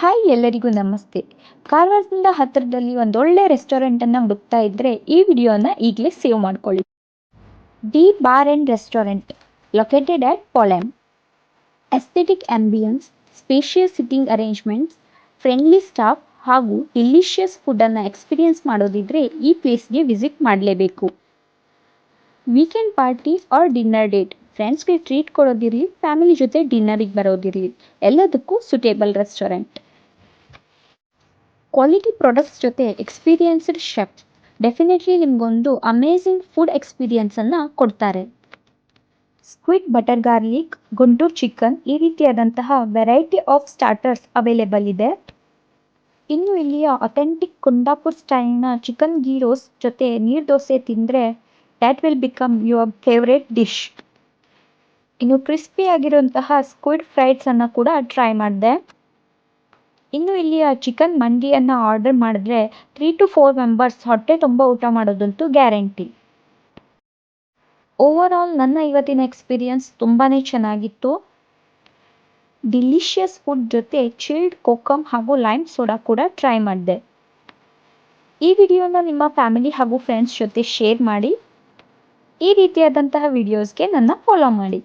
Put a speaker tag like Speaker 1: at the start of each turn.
Speaker 1: Hi ಎಲ್ಲರಿಗೂ ನಮಸ್ತೆ. ಕಾರವಾರದಿಂದ ಹತ್ತಿರದಲ್ಲಿ ಒಂದೊಳ್ಳೆ ರೆಸ್ಟೋರೆಂಟನ್ನು ಹುಡುಕ್ತಾ ಇದ್ದರೆ ಈ ವಿಡಿಯೋನ ಈಗಲೇ ಸೇವ್ ಮಾಡ್ಕೊಳ್ಳಿ. The bar and restaurant located at ಪೊಲೆಮ್. Aesthetic ambience, spacious sitting arrangements, friendly staff ಹಾಗೂ ಡಿಲಿಷಿಯಸ್ ಫುಡ್ಡನ್ನು ಎಕ್ಸ್ಪೀರಿಯನ್ಸ್ ಮಾಡೋದಿದ್ರೆ ಈ ಪ್ಲೇಸ್ಗೆ ವಿಸಿಟ್ ಮಾಡಲೇಬೇಕು. Weekend party or dinner date, ಫ್ರೆಂಡ್ಸ್ಗೆ ಟ್ರೀಟ್ ಕೊಡೋದಿರಲಿ, ಫ್ಯಾಮಿಲಿ ಜೊತೆ ಡಿನ್ನರಿಗೆ ಬರೋದಿರಲಿ, ಎಲ್ಲದಕ್ಕೂ ಸುಟೇಬಲ್ ರೆಸ್ಟೋರೆಂಟ್. ಕ್ವಾಲಿಟಿ ಪ್ರಾಡಕ್ಟ್ಸ್ ಜೊತೆ ಎಕ್ಸ್ಪೀರಿಯನ್ಸ್ಡ್ ಶೆಫ್ ಡೆಫಿನೆಟ್ಲಿ ನಿಮಗೊಂದು ಅಮೇಝಿಂಗ್ ಫುಡ್ ಎಕ್ಸ್ಪೀರಿಯನ್ಸನ್ನು ಕೊಡ್ತಾರೆ. Squid butter garlic, Guntur chicken ಈ ರೀತಿಯಾದಂತಹ ವೆರೈಟಿ ಆಫ್ ಸ್ಟಾರ್ಟರ್ಸ್ ಅವೈಲೇಬಲ್ ಇದೆ. ಇನ್ನು ಇಲ್ಲಿಯ authentic Kundapur ಸ್ಟೈಲ್ನ chicken ghee roast ಜೊತೆ ನೀರು ದೋಸೆ ತಿಂದರೆ that will become your favourite dish. ಇನ್ನು ಕ್ರಿಸ್ಪಿ ಆಗಿರುವಂತಹ ಸ್ಕ್ವಿಡ್ ಫ್ರೈಡ್ಸನ್ನು ಕೂಡ ಟ್ರೈ ಮಾಡಿದೆ. ಇನ್ನು ಇಲ್ಲಿಯ ಚಿಕನ್ ಮಂಡಿಯನ್ನು ಆರ್ಡರ್ ಮಾಡಿದ್ರೆ 3 to 4 ಮೆಂಬರ್ಸ್ ಹೊಟ್ಟೆ ತುಂಬ ಊಟ ಮಾಡೋದಂತೂ ಗ್ಯಾರಂಟಿ. ಓವರ್ ಆಲ್ ನನ್ನ ಇವತ್ತಿನ ಎಕ್ಸ್ಪೀರಿಯನ್ಸ್ ತುಂಬಾ ಚೆನ್ನಾಗಿತ್ತು. ಡಿಲಿಷಿಯಸ್ ಫುಡ್ ಜೊತೆ ಚಿಲ್ಡ್ ಕೋಕಮ್ ಹಾಗೂ ಲೈಮ್ ಸೋಡಾ ಕೂಡ ಟ್ರೈ ಮಾಡಿದೆ. ಈ ವಿಡಿಯೋನ ನಿಮ್ಮ ಫ್ಯಾಮಿಲಿ ಹಾಗೂ ಫ್ರೆಂಡ್ಸ್ ಜೊತೆ ಶೇರ್ ಮಾಡಿ. ಈ ರೀತಿಯಾದಂತಹ ವಿಡಿಯೋಸ್ಗೆ ನನ್ನ ಫಾಲೋ ಮಾಡಿ.